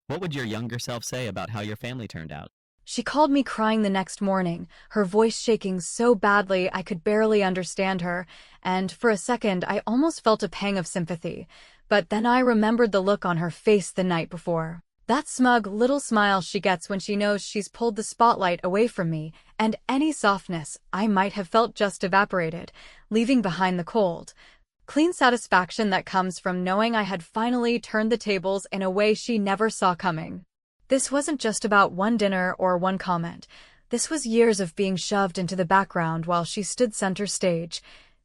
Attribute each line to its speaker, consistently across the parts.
Speaker 1: What would your younger self say about how your family turned out?
Speaker 2: She called me crying the next morning, her voice shaking so badly I could barely understand her, and for a second I almost felt a pang of sympathy. But then I remembered the look on her face the night before. That smug little smile she gets when she knows she's pulled the spotlight away from me, and any softness I might have felt just evaporated, leaving behind the cold, clean satisfaction that comes from knowing I had finally turned the tables in a way she never saw coming. This wasn't just about one dinner or one comment. This was years of being shoved into the background while she stood center stage,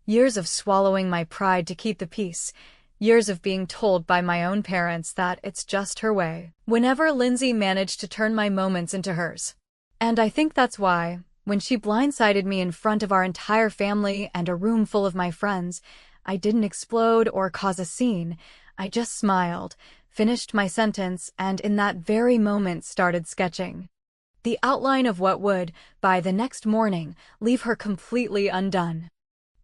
Speaker 2: years of swallowing my pride to keep the peace, years of being told by my own parents that it's just her way, whenever Lindsay managed to turn my moments into hers. And I think that's why, when she blindsided me in front of our entire family and a room full of my friends, I didn't explode or cause a scene. I just smiled, finished my sentence, and in that very moment started sketching the outline of what would, by the next morning, leave her completely undone.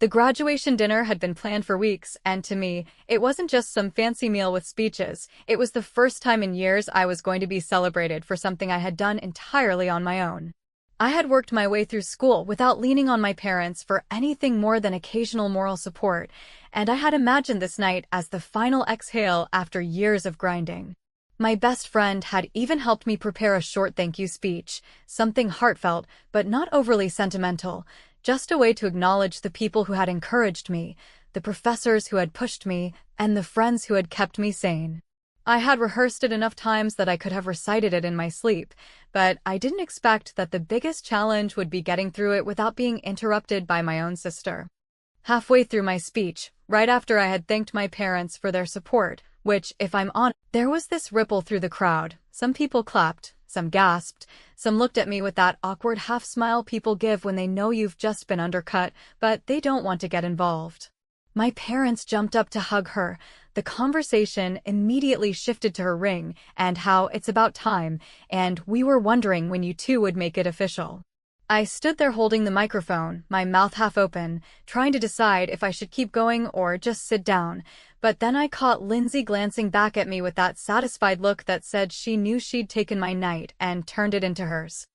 Speaker 2: The graduation dinner had been planned for weeks, and to me, it wasn't just some fancy meal with speeches. It was the first time in years I was going to be celebrated for something I had done entirely on my own. I had worked my way through school without leaning on my parents for anything more than occasional moral support, and I had imagined this night as the final exhale after years of grinding. My best friend had even helped me prepare a short thank you speech, something heartfelt but not overly sentimental, just a way to acknowledge the people who had encouraged me, the professors who had pushed me, and the friends who had kept me sane. I had rehearsed it enough times that I could have recited it in my sleep, but I didn't expect that the biggest challenge would be getting through it without being interrupted by my own sister. Halfway through my speech, right after I had thanked my parents for their support, which, if I'm honest, there was this ripple through the crowd. Some people clapped, some gasped, some looked at me with that awkward half-smile people give when they know you've just been undercut, but they don't want to get involved. My parents jumped up to hug her. The conversation immediately shifted to her ring and how it's about time, and we were wondering when you two would make it official. I stood there holding the microphone, my mouth half open, trying to decide if I should keep going or just sit down, but then I caught Lindsay glancing back at me with that satisfied look that said she knew she'd taken my night and turned it into hers.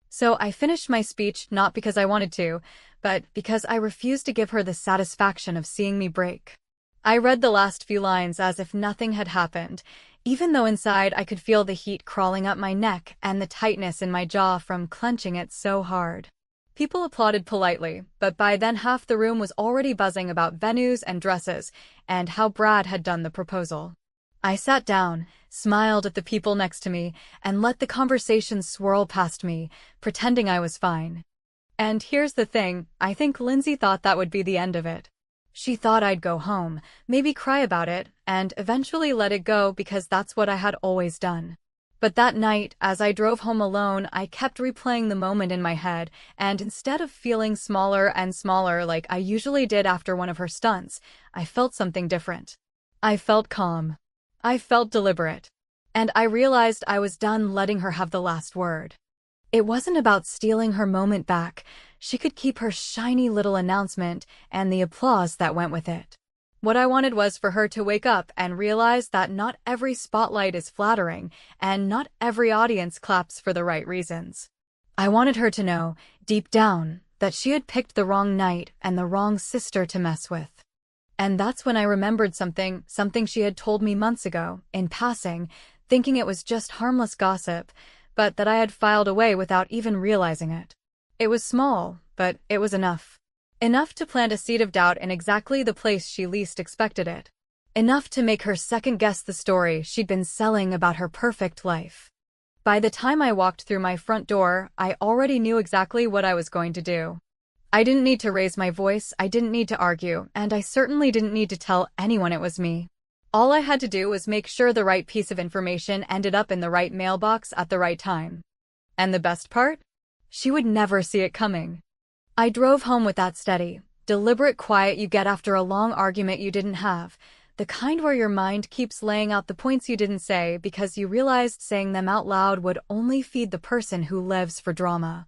Speaker 2: So I finished my speech not because I wanted to, but because I refused to give her the satisfaction of seeing me break. I read the last few lines as if nothing had happened, even though inside I could feel the heat crawling up my neck and the tightness in my jaw from clenching it so hard. People applauded politely, but by then half the room was already buzzing about venues and dresses, and how Brad had done the proposal. I sat down, smiled at the people next to me, and let the conversation swirl past me, pretending I was fine. And here's the thing, I think Lindsay thought that would be the end of it. She thought I'd go home, maybe cry about it, and eventually let it go because that's what I had always done. But that night, as I drove home alone, I kept replaying the moment in my head, and instead of feeling smaller and smaller like I usually did after one of her stunts, I felt something different. I felt calm. I felt deliberate. And I realized I was done letting her have the last word. It wasn't about stealing her moment back. She could keep her shiny little announcement and the applause that went with it. What I wanted was for her to wake up and realize that not every spotlight is flattering, and not every audience claps for the right reasons. I wanted her to know, deep down, that she had picked the wrong night and the wrong sister to mess with. And that's when I remembered something she had told me months ago, in passing, thinking it was just harmless gossip, but that I had filed away without even realizing it. It was small, but it was enough. Enough to plant a seed of doubt in exactly the place she least expected it. Enough to make her second-guess the story she'd been selling about her perfect life. By the time I walked through my front door, I already knew exactly what I was going to do. I didn't need to raise my voice, I didn't need to argue, and I certainly didn't need to tell anyone it was me. All I had to do was make sure the right piece of information ended up in the right mailbox at the right time. And the best part? She would never see it coming. I drove home with that steady, deliberate quiet you get after a long argument you didn't have, the kind where your mind keeps laying out the points you didn't say because you realized saying them out loud would only feed the person who lives for drama.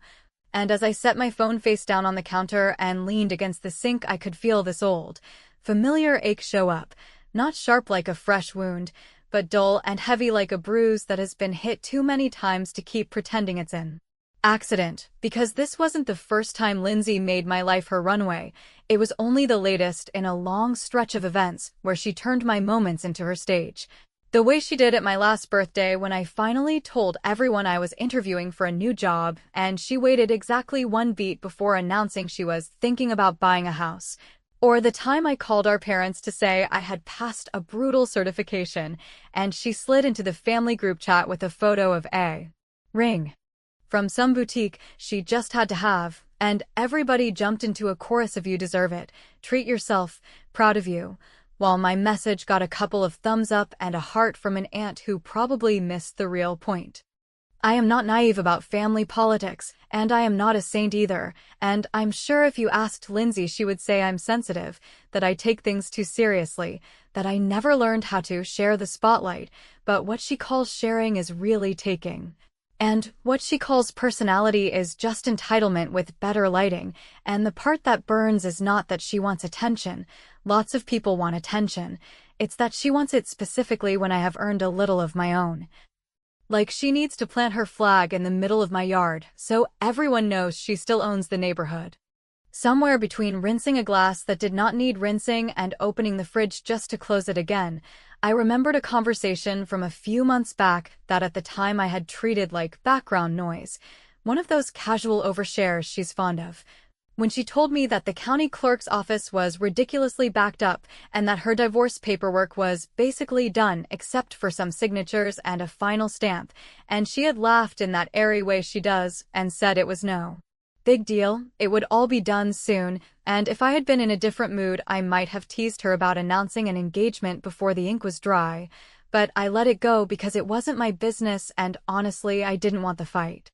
Speaker 2: And as I set my phone face down on the counter and leaned against the sink, I could feel this old, familiar ache show up, not sharp like a fresh wound, but dull and heavy like a bruise that has been hit too many times to keep pretending it's an accident. Because this wasn't the first time Lindsay made my life her runway. It was only the latest in a long stretch of events where she turned my moments into her stage. The way she did at my last birthday when I finally told everyone I was interviewing for a new job, and she waited exactly one beat before announcing she was thinking about buying a house. Or the time I called our parents to say I had passed a brutal certification, and she slid into the family group chat with a photo of a ring from some boutique she just had to have, and everybody jumped into a chorus of "You deserve it, treat yourself, proud of you," while my message got a couple of thumbs up and a heart from an aunt who probably missed the real point. I am not naive about family politics, and I am not a saint either, and I'm sure if you asked Lindsay she would say I'm sensitive, that I take things too seriously, that I never learned how to share the spotlight, but what she calls sharing is really taking. And what she calls personality is just entitlement with better lighting, and the part that burns is not that she wants attention. Lots of people want attention. It's that she wants it specifically when I have earned a little of my own. Like she needs to plant her flag in the middle of my yard, so everyone knows she still owns the neighborhood. Somewhere between rinsing a glass that did not need rinsing and opening the fridge just to close it again, I remembered a conversation from a few months back that at the time I had treated like background noise, one of those casual overshares she's fond of. When she told me that the county clerk's office was ridiculously backed up and that her divorce paperwork was basically done except for some signatures and a final stamp, and she had laughed in that airy way she does and said it was no big deal, it would all be done soon, and if I had been in a different mood I might have teased her about announcing an engagement before the ink was dry, but I let it go because it wasn't my business and honestly I didn't want the fight.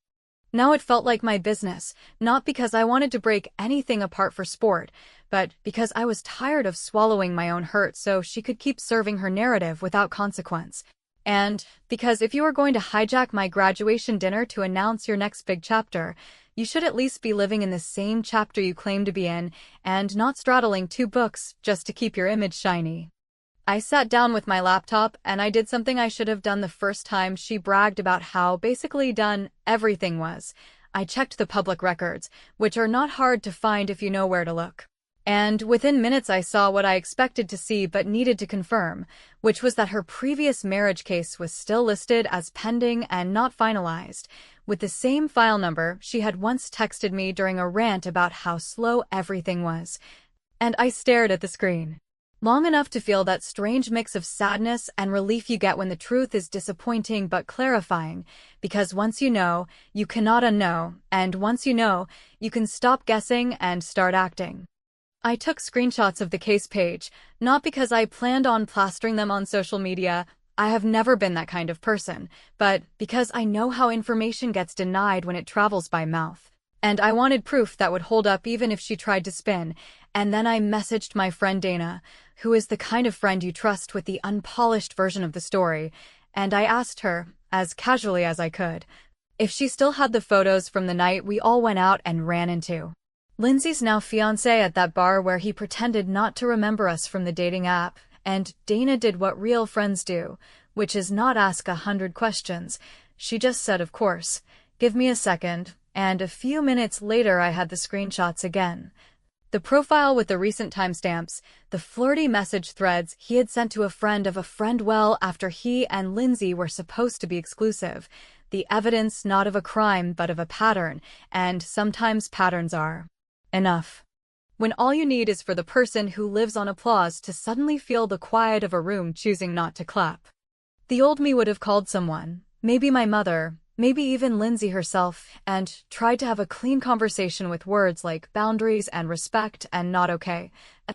Speaker 2: Now it felt like my business, not because I wanted to break anything apart for sport, but because I was tired of swallowing my own hurt so she could keep serving her narrative without consequence. And because if you are going to hijack my graduation dinner to announce your next big chapter, you should at least be living in the same chapter you claim to be in, and not straddling two books just to keep your image shiny. I sat down with my laptop and I did something I should have done the first time she bragged about how basically done everything was. I checked the public records, which are not hard to find if you know where to look. And within minutes I saw what I expected to see but needed to confirm, which was that her previous marriage case was still listed as pending and not finalized, with the same file number she had once texted me during a rant about how slow everything was. And I stared at the screen long enough to feel that strange mix of sadness and relief you get when the truth is disappointing but clarifying, because once you know, you cannot unknow, and once you know, you can stop guessing and start acting. I took screenshots of the case page, not because I planned on plastering them on social media, I have never been that kind of person, but because I know how information gets denied when it travels by mouth. And I wanted proof that would hold up even if she tried to spin, and then I messaged my friend Dana, who is the kind of friend you trust with the unpolished version of the story, and I asked her, as casually as I could, if she still had the photos from the night we all went out and ran into Lindsay's now fiancé at that bar where he pretended not to remember us from the dating app, and Dana did what real friends do, which is not ask 100 questions. She just said, of course, give me a second, and a few minutes later I had the screenshots again. The profile with the recent timestamps, the flirty message threads he had sent to a friend of a friend well after he and Lindsay were supposed to be exclusive, the evidence not of a crime but of a pattern, and sometimes patterns are enough. When all you need is for the person who lives on applause to suddenly feel the quiet of a room choosing not to clap. The old me would have called someone, maybe my mother, maybe even Lindsay herself, and tried to have a clean conversation with words like boundaries and respect and not okay.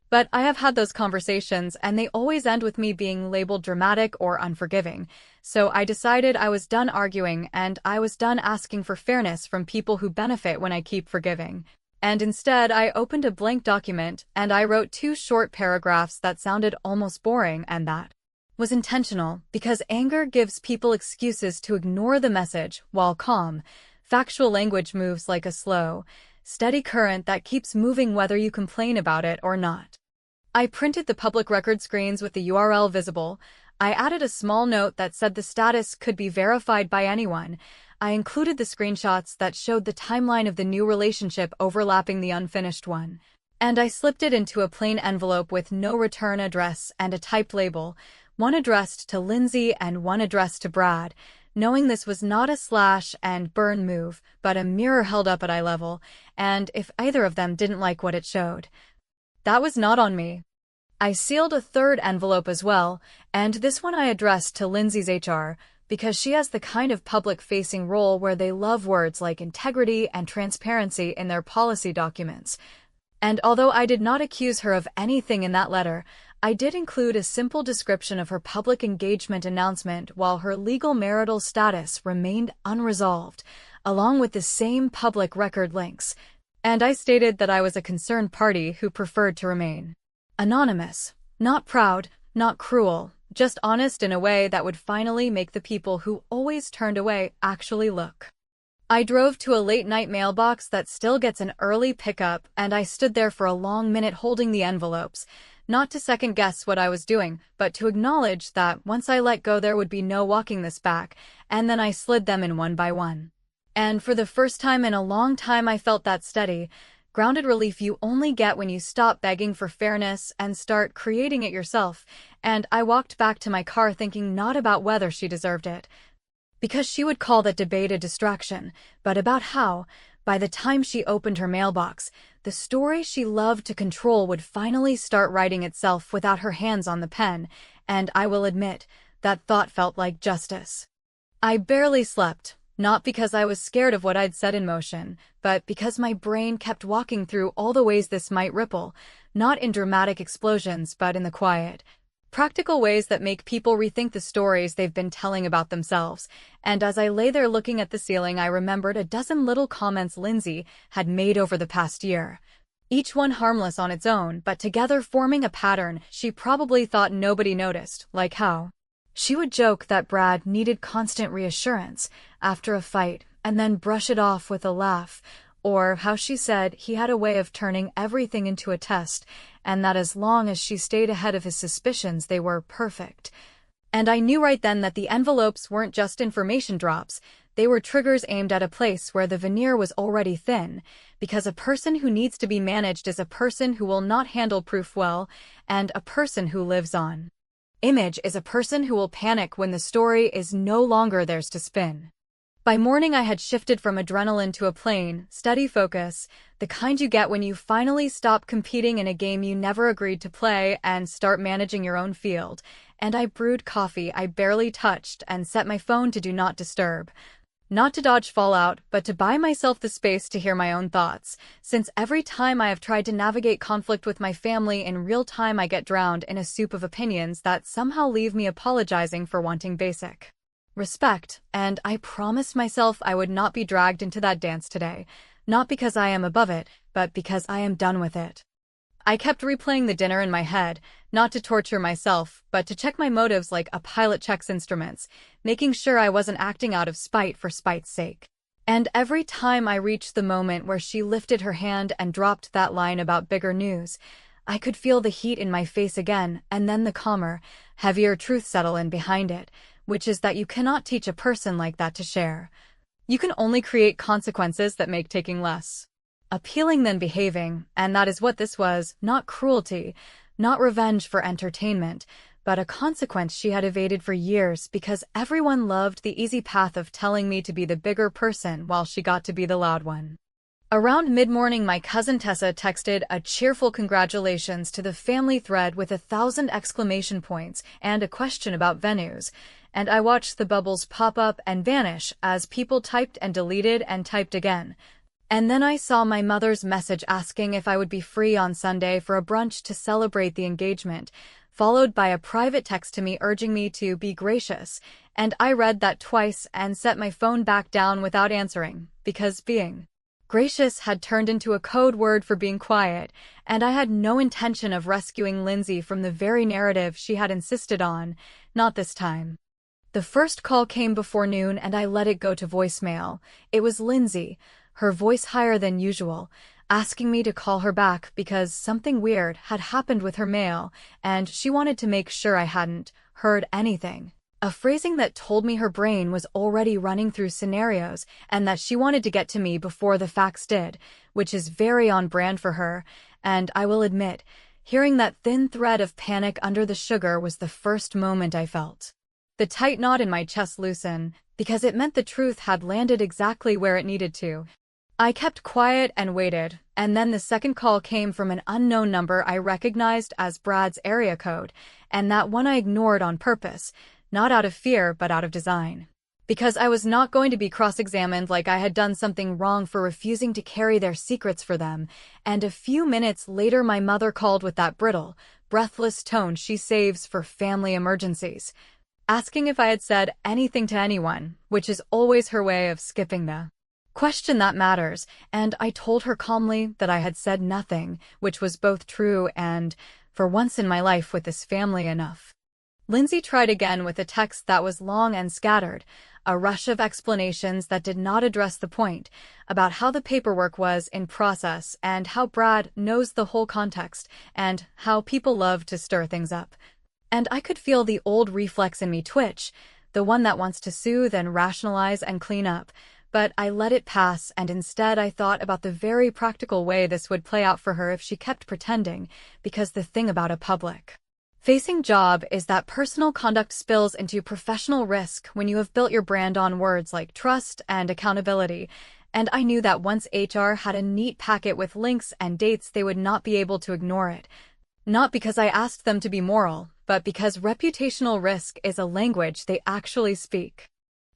Speaker 2: But I have had those conversations and they always end with me being labeled dramatic or unforgiving. So I decided I was done arguing and I was done asking for fairness from people who benefit when I keep forgiving. And instead I opened a blank document and I wrote 2 short paragraphs that sounded almost boring, and that was intentional because anger gives people excuses to ignore the message, while calm, factual language moves like a slow, steady current that keeps moving whether you complain about it or not. I printed the public record screens with the URL visible. I added a small note that said the status could be verified by anyone. I included the screenshots that showed the timeline of the new relationship overlapping the unfinished one. And I slipped it into a plain envelope with no return address and a typed label, one addressed to Lindsay and one addressed to Brad, knowing this was not a slash and burn move, but a mirror held up at eye level, and if either of them didn't like what it showed. That was not on me. I sealed a third envelope as well, and this one I addressed to Lindsay's HR, because she has the kind of public-facing role where they love words like integrity and transparency in their policy documents. And although I did not accuse her of anything in that letter, I did include a simple description of her public engagement announcement while her legal marital status remained unresolved, along with the same public record links. And I stated that I was a concerned party who preferred to remain anonymous, not proud, not cruel, just honest in a way that would finally make the people who always turned away actually look. I drove to a late-night mailbox that still gets an early pickup, and I stood there for a long minute holding the envelopes, not to second-guess what I was doing, but to acknowledge that once I let go there would be no walking this back, and then I slid them in one by one. And for the first time in a long time I felt that steady, grounded relief you only get when you stop begging for fairness and start creating it yourself, and I walked back to my car thinking not about whether she deserved it, because she would call that debate a distraction, but about how, by the time she opened her mailbox, the story she loved to control would finally start writing itself without her hands on the pen, and I will admit, that thought felt like justice. I barely slept. Not because I was scared of what I'd set in motion, but because my brain kept walking through all the ways this might ripple, not in dramatic explosions but in the quiet, practical ways that make people rethink the stories they've been telling about themselves. And as I lay there looking at the ceiling, I remembered a dozen little comments Lindsay had made over the past year. Each one harmless on its own, but together forming a pattern she probably thought nobody noticed, like how she would joke that Brad needed constant reassurance after a fight and then brush it off with a laugh, or how she said he had a way of turning everything into a test and that as long as she stayed ahead of his suspicions they were perfect. And I knew right then that the envelopes weren't just information drops, they were triggers aimed at a place where the veneer was already thin, because a person who needs to be managed is a person who will not handle proof well, and a person who lives on image is a person who will panic when the story is no longer theirs to spin. By morning I had shifted from adrenaline to a plain, steady focus, the kind you get when you finally stop competing in a game you never agreed to play and start managing your own field, and I brewed coffee I barely touched and set my phone to do not disturb. Not to dodge fallout, but to buy myself the space to hear my own thoughts, since every time I have tried to navigate conflict with my family in real time I get drowned in a soup of opinions that somehow leave me apologizing for wanting basic respect, and I promised myself I would not be dragged into that dance today, not because I am above it, but because I am done with it. I kept replaying the dinner in my head, not to torture myself, but to check my motives like a pilot checks instruments, making sure I wasn't acting out of spite for spite's sake. And every time I reached the moment where she lifted her hand and dropped that line about bigger news, I could feel the heat in my face again, and then the calmer, heavier truth settle in behind it, which is that you cannot teach a person like that to share. You can only create consequences that make taking less appealing than behaving, and that is what this was, not cruelty, not revenge for entertainment, but a consequence she had evaded for years because everyone loved the easy path of telling me to be the bigger person while she got to be the loud one. Around mid-morning, my cousin Tessa texted a cheerful congratulations to the family thread with 1,000 exclamation points and a question about venues, and I watched the bubbles pop up and vanish as people typed and deleted and typed again. And then I saw my mother's message asking if I would be free on Sunday for a brunch to celebrate the engagement, followed by a private text to me urging me to be gracious, and I read that twice and set my phone back down without answering, because being gracious had turned into a code word for being quiet, and I had no intention of rescuing Lindsay from the very narrative she had insisted on, not this time. The first call came before noon and I let it go to voicemail. It was Lindsay, her voice higher than usual, asking me to call her back because something weird had happened with her mail, and she wanted to make sure I hadn't heard anything. A phrasing that told me her brain was already running through scenarios and that she wanted to get to me before the facts did, which is very on brand for her, and I will admit, hearing that thin thread of panic under the sugar was the first moment I felt the tight knot in my chest loosen, because it meant the truth had landed exactly where it needed to. I kept quiet and waited, and then the second call came from an unknown number I recognized as Brad's area code, and that one I ignored on purpose, not out of fear but out of design. Because I was not going to be cross-examined like I had done something wrong for refusing to carry their secrets for them, and a few minutes later my mother called with that brittle, breathless tone she saves for family emergencies, asking if I had said anything to anyone, which is always her way of skipping the question that matters, and I told her calmly that I had said nothing, which was both true and, for once in my life with this family, enough. Lindsay tried again with a text that was long and scattered, a rush of explanations that did not address the point, about how the paperwork was in process and how Brad knows the whole context and how people love to stir things up. And I could feel the old reflex in me twitch, the one that wants to soothe and rationalize and clean up, but I let it pass, and instead I thought about the very practical way this would play out for her if she kept pretending, because the thing about a public facing job is that personal conduct spills into professional risk when you have built your brand on words like trust and accountability, and I knew that once HR had a neat packet with links and dates they would not be able to ignore it. Not because I asked them to be moral, but because reputational risk is a language they actually speak.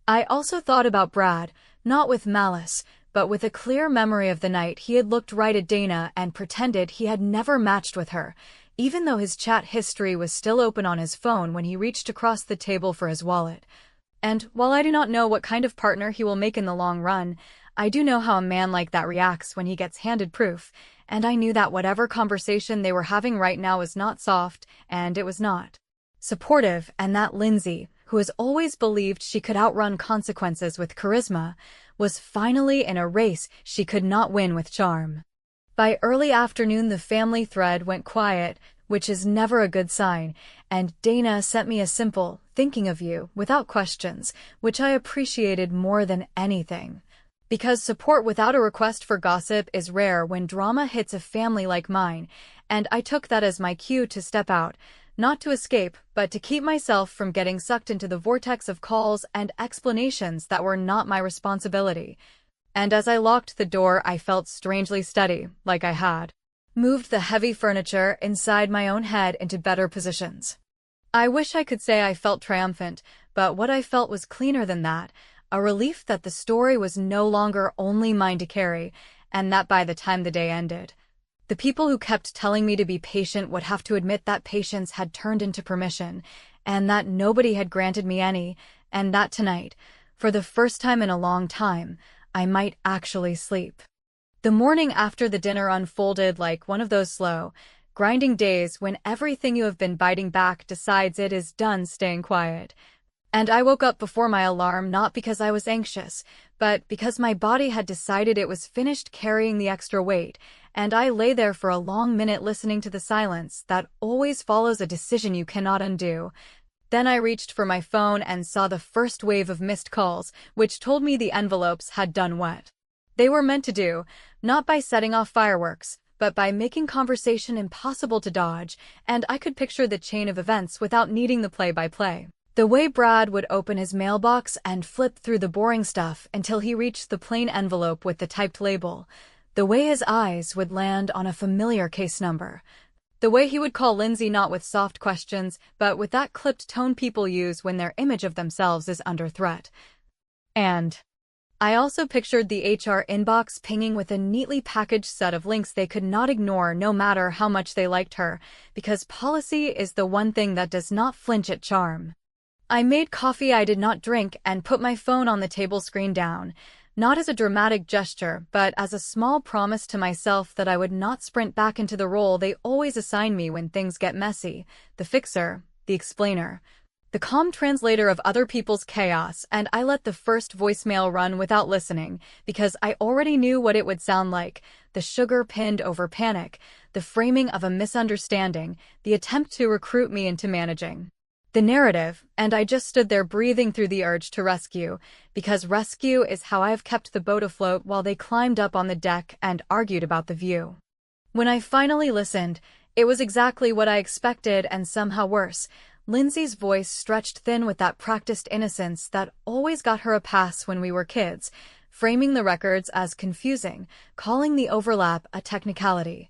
Speaker 2: I also thought about Brad, not with malice, but with a clear memory of the night he had looked right at Dana and pretended he had never matched with her, even though his chat history was still open on his phone when he reached across the table for his wallet. And while I do not know what kind of partner he will make in the long run, I do know how a man like that reacts when he gets handed proof, and I knew that whatever conversation they were having right now was not soft, and it was not supportive, and that Lindsay, who has always believed she could outrun consequences with charisma, was finally in a race she could not win with charm. By early afternoon the family thread went quiet, which is never a good sign, and Dana sent me a simple, thinking of you, without questions, which I appreciated more than anything. Because support without a request for gossip is rare when drama hits a family like mine, and I took that as my cue to step out, not to escape, but to keep myself from getting sucked into the vortex of calls and explanations that were not my responsibility. And as I locked the door I felt strangely steady, like I had moved the heavy furniture inside my own head into better positions. I wish I could say I felt triumphant, but what I felt was cleaner than that, a relief that the story was no longer only mine to carry, and that by the time the day ended, the people who kept telling me to be patient would have to admit that patience had turned into permission, and that nobody had granted me any, and that tonight, for the first time in a long time, I might actually sleep. The morning after the dinner unfolded like one of those slow, grinding days when everything you have been biting back decides it is done staying quiet. And I woke up before my alarm not because I was anxious, but because my body had decided it was finished carrying the extra weight, and I lay there for a long minute listening to the silence that always follows a decision you cannot undo. Then I reached for my phone and saw the first wave of missed calls, which told me the envelopes had done what they were meant to do, not by setting off fireworks, but by making conversation impossible to dodge, and I could picture the chain of events without needing the play-by-play. The way Brad would open his mailbox and flip through the boring stuff until he reached the plain envelope with the typed label. The way his eyes would land on a familiar case number. The way he would call Lindsay not with soft questions, but with that clipped tone people use when their image of themselves is under threat. And I also pictured the HR inbox pinging with a neatly packaged set of links they could not ignore no matter how much they liked her, because policy is the one thing that does not flinch at charm. I made coffee I did not drink and put my phone on the table screen down, not as a dramatic gesture, but as a small promise to myself that I would not sprint back into the role they always assign me when things get messy, the fixer, the explainer, the calm translator of other people's chaos, and I let the first voicemail run without listening, because I already knew what it would sound like, the sugar pinned over panic, the framing of a misunderstanding, the attempt to recruit me into managing the narrative, and I just stood there breathing through the urge to rescue, because rescue is how I've kept the boat afloat while they climbed up on the deck and argued about the view. When I finally listened, it was exactly what I expected and somehow worse. Lindsay's voice stretched thin with that practiced innocence that always got her a pass when we were kids, framing the records as confusing, calling the overlap a technicality,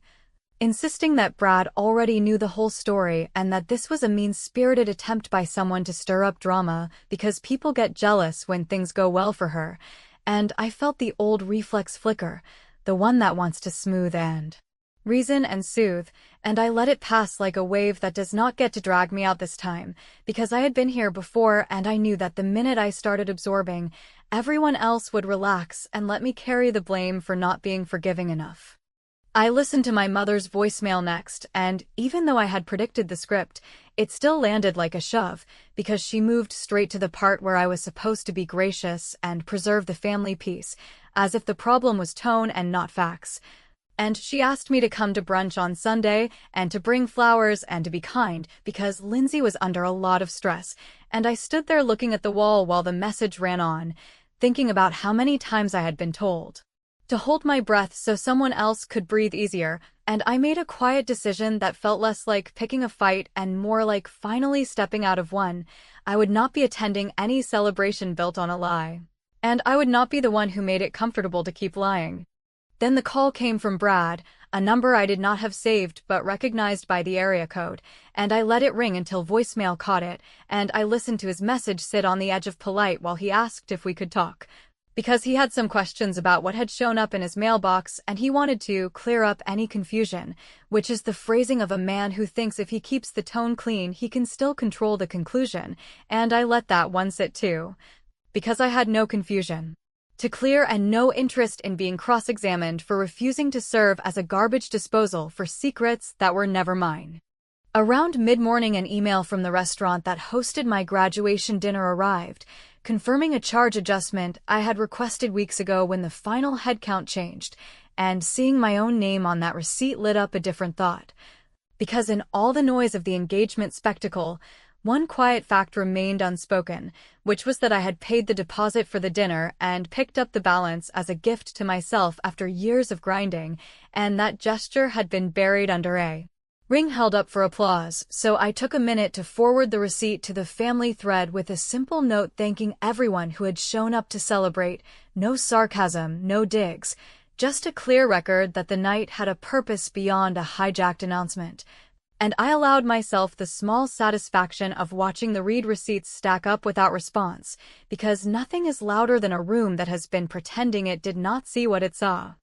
Speaker 2: insisting that Brad already knew the whole story and that this was a mean-spirited attempt by someone to stir up drama because people get jealous when things go well for her. And I felt the old reflex flicker, the one that wants to smooth and reason and soothe, and I let it pass like a wave that does not get to drag me out this time, because I had been here before and I knew that the minute I started absorbing, everyone else would relax and let me carry the blame for not being forgiving enough. I listened to my mother's voicemail next, and even though I had predicted the script, it still landed like a shove, because she moved straight to the part where I was supposed to be gracious and preserve the family peace, as if the problem was tone and not facts. And she asked me to come to brunch on Sunday and to bring flowers and to be kind because Lindsay was under a lot of stress, and I stood there looking at the wall while the message ran on, thinking about how many times I had been told to hold my breath so someone else could breathe easier, and I made a quiet decision that felt less like picking a fight and more like finally stepping out of one. I would not be attending any celebration built on a lie, and I would not be the one who made it comfortable to keep lying. Then the call came from Brad, a number I did not have saved but recognized by the area code, and I let it ring until voicemail caught it, and I listened to his message sit on the edge of polite while he asked if we could talk, because he had some questions about what had shown up in his mailbox and he wanted to clear up any confusion, which is the phrasing of a man who thinks if he keeps the tone clean he can still control the conclusion, and I let that one sit too, because I had no confusion to clear and no interest in being cross-examined for refusing to serve as a garbage disposal for secrets that were never mine. Around mid-morning, an email from the restaurant that hosted my graduation dinner arrived, confirming a charge adjustment I had requested weeks ago when the final headcount changed, and seeing my own name on that receipt lit up a different thought. Because in all the noise of the engagement spectacle, one quiet fact remained unspoken, which was that I had paid the deposit for the dinner and picked up the balance as a gift to myself after years of grinding, and that gesture had been buried under a ring held up for applause, so I took a minute to forward the receipt to the family thread with a simple note thanking everyone who had shown up to celebrate. No sarcasm, no digs, just a clear record that the night had a purpose beyond a hijacked announcement. And I allowed myself the small satisfaction of watching the read receipts stack up without response, because nothing is louder than a room that has been pretending it did not see what it saw.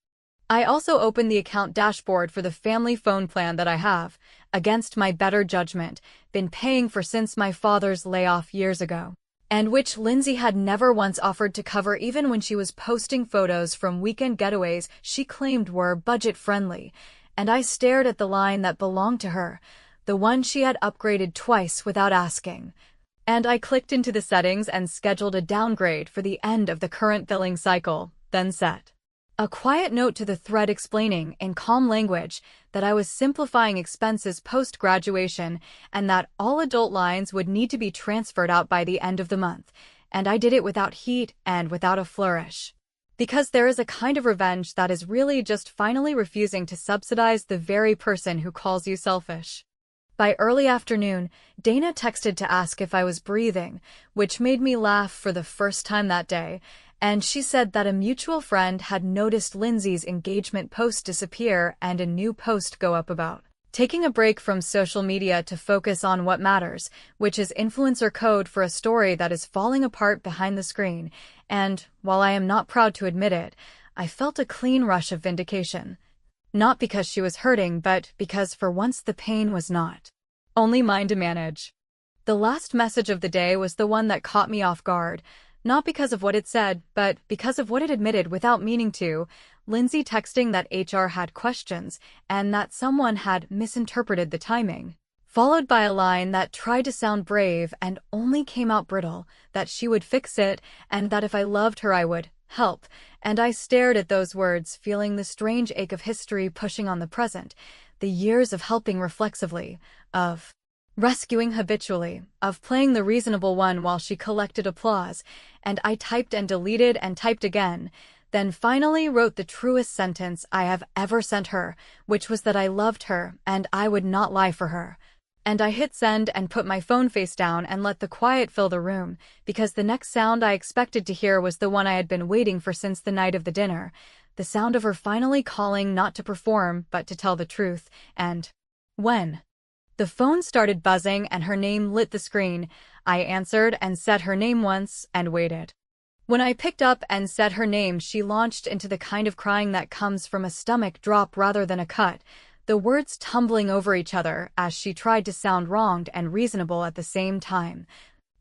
Speaker 2: I also opened the account dashboard for the family phone plan that I have, against my better judgment, been paying for since my father's layoff years ago, and which Lindsay had never once offered to cover even when she was posting photos from weekend getaways she claimed were budget-friendly. And I stared at the line that belonged to her, the one she had upgraded twice without asking. And I clicked into the settings and scheduled a downgrade for the end of the current billing cycle, then set a quiet note to the thread explaining, in calm language, that I was simplifying expenses post-graduation and that all adult lines would need to be transferred out by the end of the month, and I did it without heat and without a flourish. Because there is a kind of revenge that is really just finally refusing to subsidize the very person who calls you selfish. By early afternoon, Dana texted to ask if I was breathing, which made me laugh for the first time that day, and she said that a mutual friend had noticed Lindsay's engagement post disappear and a new post go up about taking a break from social media to focus on what matters, which is influencer code for a story that is falling apart behind the screen, and, while I am not proud to admit it, I felt a clean rush of vindication. Not because she was hurting, but because for once the pain was not only mine to manage. The last message of the day was the one that caught me off guard, not because of what it said, but because of what it admitted without meaning to. Lindsay texting that HR had questions and that someone had misinterpreted the timing, followed by a line that tried to sound brave and only came out brittle, that she would fix it and that if I loved her I would help. And I stared at those words, feeling the strange ache of history pushing on the present, the years of helping reflexively, of rescuing habitually, of playing the reasonable one while she collected applause, and I typed and deleted and typed again, then finally wrote the truest sentence I have ever sent her, which was that I loved her and I would not lie for her. And I hit send and put my phone face down and let the quiet fill the room, because the next sound I expected to hear was the one I had been waiting for since the night of the dinner, the sound of her finally calling not to perform but to tell the truth. And when the phone started buzzing and her name lit the screen, I answered and said her name once and waited. When I picked up and said her name, she launched into the kind of crying that comes from a stomach drop rather than a cut, the words tumbling over each other as she tried to sound wronged and reasonable at the same time.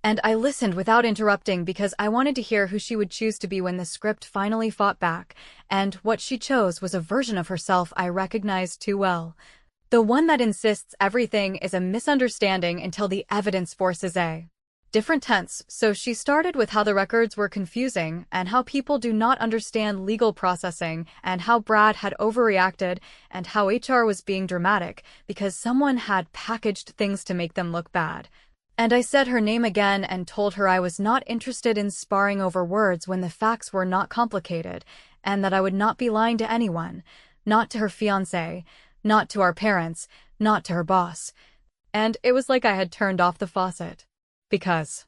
Speaker 2: And I listened without interrupting because I wanted to hear who she would choose to be when the script finally fought back, and what she chose was a version of herself I recognized too well. The one that insists everything is a misunderstanding until the evidence forces a different tense. So she started with how the records were confusing and how people do not understand legal processing and how Brad had overreacted and how HR was being dramatic because someone had packaged things to make them look bad. And I said her name again and told her I was not interested in sparring over words when the facts were not complicated, and that I would not be lying to anyone, not to her fiancé, not to our parents, not to her boss. And it was like I had turned off the faucet. Because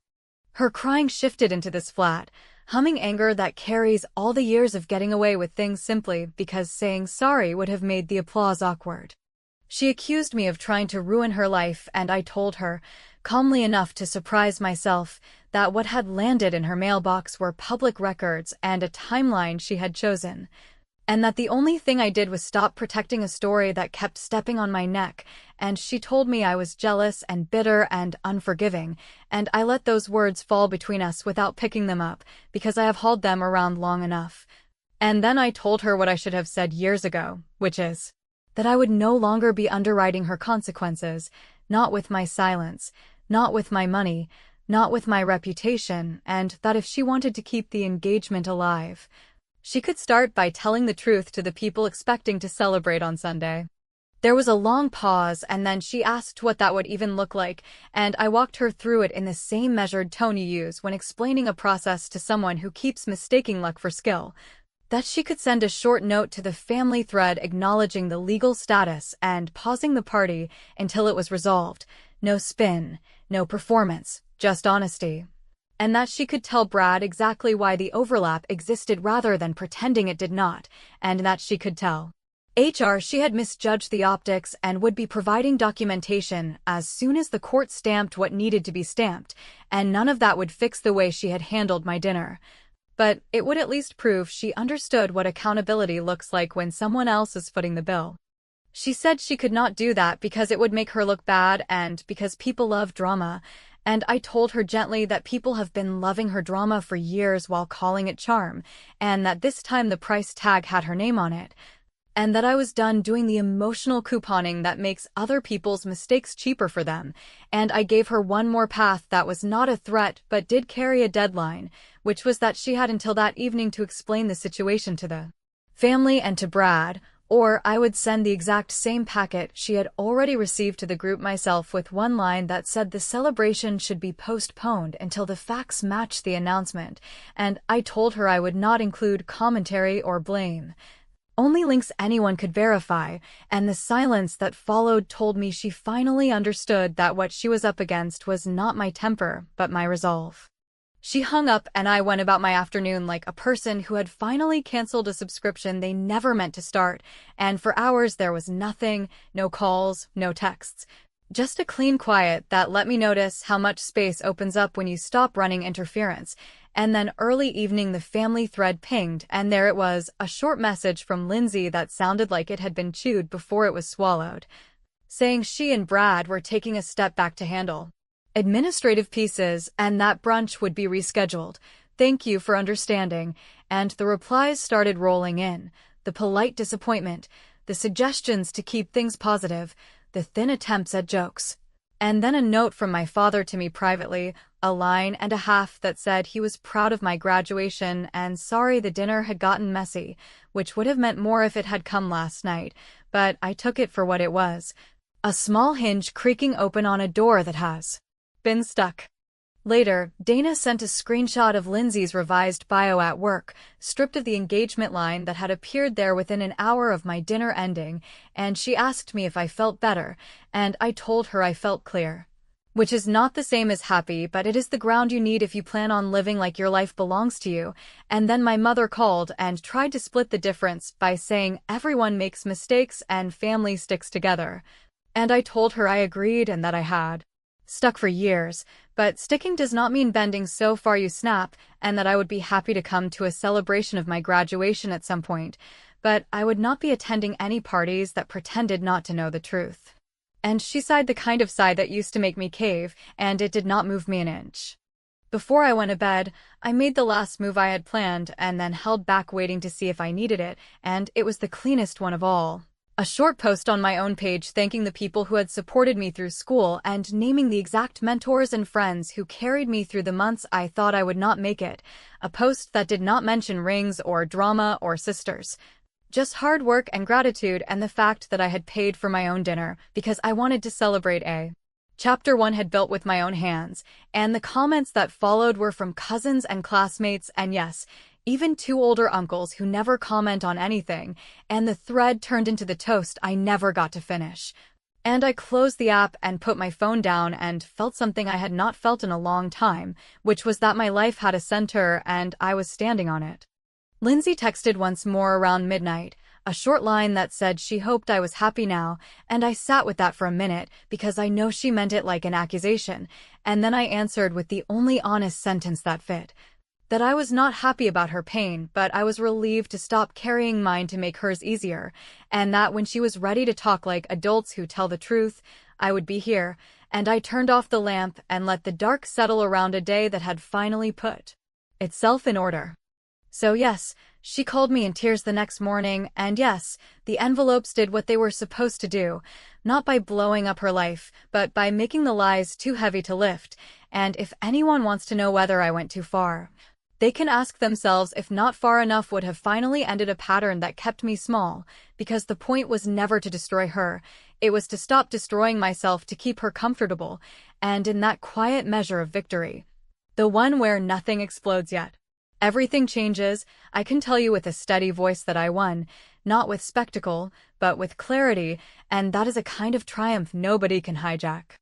Speaker 2: her crying shifted into this flat, humming anger that carries all the years of getting away with things simply because saying sorry would have made the applause awkward. She accused me of trying to ruin her life, and I told her, calmly enough to surprise myself, that what had landed in her mailbox were public records and a timeline she had chosen, and that the only thing I did was stop protecting a story that kept stepping on my neck, and she told me I was jealous and bitter and unforgiving, and I let those words fall between us without picking them up, because I have hauled them around long enough. And then I told her what I should have said years ago, which is that I would no longer be underwriting her consequences, not with my silence, not with my money, not with my reputation, and that if she wanted to keep the engagement alive, she could start by telling the truth to the people expecting to celebrate on Sunday. There was a long pause, and then she asked what that would even look like, and I walked her through it in the same measured tone you use when explaining a process to someone who keeps mistaking luck for skill. That she could send a short note to the family thread acknowledging the legal status and pausing the party until it was resolved. No spin, no performance, just honesty. And that she could tell Brad exactly why the overlap existed rather than pretending it did not, and that she could tell HR she had misjudged the optics and would be providing documentation as soon as the court stamped what needed to be stamped, and none of that would fix the way she had handled my dinner. But it would at least prove she understood what accountability looks like when someone else is footing the bill. She said she could not do that because it would make her look bad and because people love drama, and I told her gently that people have been loving her drama for years while calling it charm, and that this time the price tag had her name on it, and that I was done doing the emotional couponing that makes other people's mistakes cheaper for them, and I gave her one more path that was not a threat but did carry a deadline, which was that she had until that evening to explain the situation to the family and to Brad, or I would send the exact same packet she had already received to the group myself with one line that said the celebration should be postponed until the facts matched the announcement, and I told her I would not include commentary or blame. Only links anyone could verify, and the silence that followed told me she finally understood that what she was up against was not my temper, but my resolve. She hung up and I went about my afternoon like a person who had finally canceled a subscription they never meant to start, and for hours there was nothing, no calls, no texts. Just a clean quiet that let me notice how much space opens up when you stop running interference. And then early evening the family thread pinged, and there it was, a short message from Lindsay that sounded like it had been chewed before it was swallowed, saying she and Brad were taking a step back to handle administrative pieces and that brunch would be rescheduled. Thank you for understanding. And the replies started rolling in, the polite disappointment, the suggestions to keep things positive, the thin attempts at jokes. And then a note from my father to me privately, a line and a half that said he was proud of my graduation and sorry the dinner had gotten messy, which would have meant more if it had come last night, but I took it for what it was. a small hinge creaking open on a door that has been stuck. Later, Dana sent a screenshot of Lindsay's revised bio at work, stripped of the engagement line that had appeared there within an hour of my dinner ending, and she asked me if I felt better, and I told her I felt clear. Which is not the same as happy, but it is the ground you need if you plan on living like your life belongs to you. And then my mother called and tried to split the difference by saying everyone makes mistakes and family sticks together. And I told her I agreed and that I had stuck for years, but sticking does not mean bending so far you snap, and that I would be happy to come to a celebration of my graduation at some point, but I would not be attending any parties that pretended not to know the truth. And she sighed the kind of sigh that used to make me cave, and it did not move me an inch. Before I went to bed, I made the last move I had planned and then held back waiting to see if I needed it, and it was the cleanest one of all. A short post on my own page thanking the people who had supported me through school and naming the exact mentors and friends who carried me through the months I thought I would not make it. A post that did not mention rings or drama or sisters. Just hard work and gratitude and the fact that I had paid for my own dinner because I wanted to celebrate a Chapter 1 had built with my own hands, and the comments that followed were from cousins and classmates and yes, even 2 older uncles who never comment on anything, and the thread turned into the toast I never got to finish. And I closed the app and put my phone down and felt something I had not felt in a long time, which was that my life had a center and I was standing on it. Lindsay texted once more around midnight, a short line that said she hoped I was happy now, and I sat with that for a minute because I know she meant it like an accusation, and then I answered with the only honest sentence that fit. That I was not happy about her pain, but I was relieved to stop carrying mine to make hers easier, and that when she was ready to talk like adults who tell the truth, I would be here, and I turned off the lamp and let the dark settle around a day that had finally put itself in order. So yes, she called me in tears the next morning, and yes, the envelopes did what they were supposed to do, not by blowing up her life, but by making the lies too heavy to lift, and if anyone wants to know whether I went too far, they can ask themselves if not far enough would have finally ended a pattern that kept me small, because the point was never to destroy her, it was to stop destroying myself to keep her comfortable, and in that quiet measure of victory, the one where nothing explodes yet. Everything changes, I can tell you with a steady voice that I won, not with spectacle, but with clarity, and that is a kind of triumph nobody can hijack.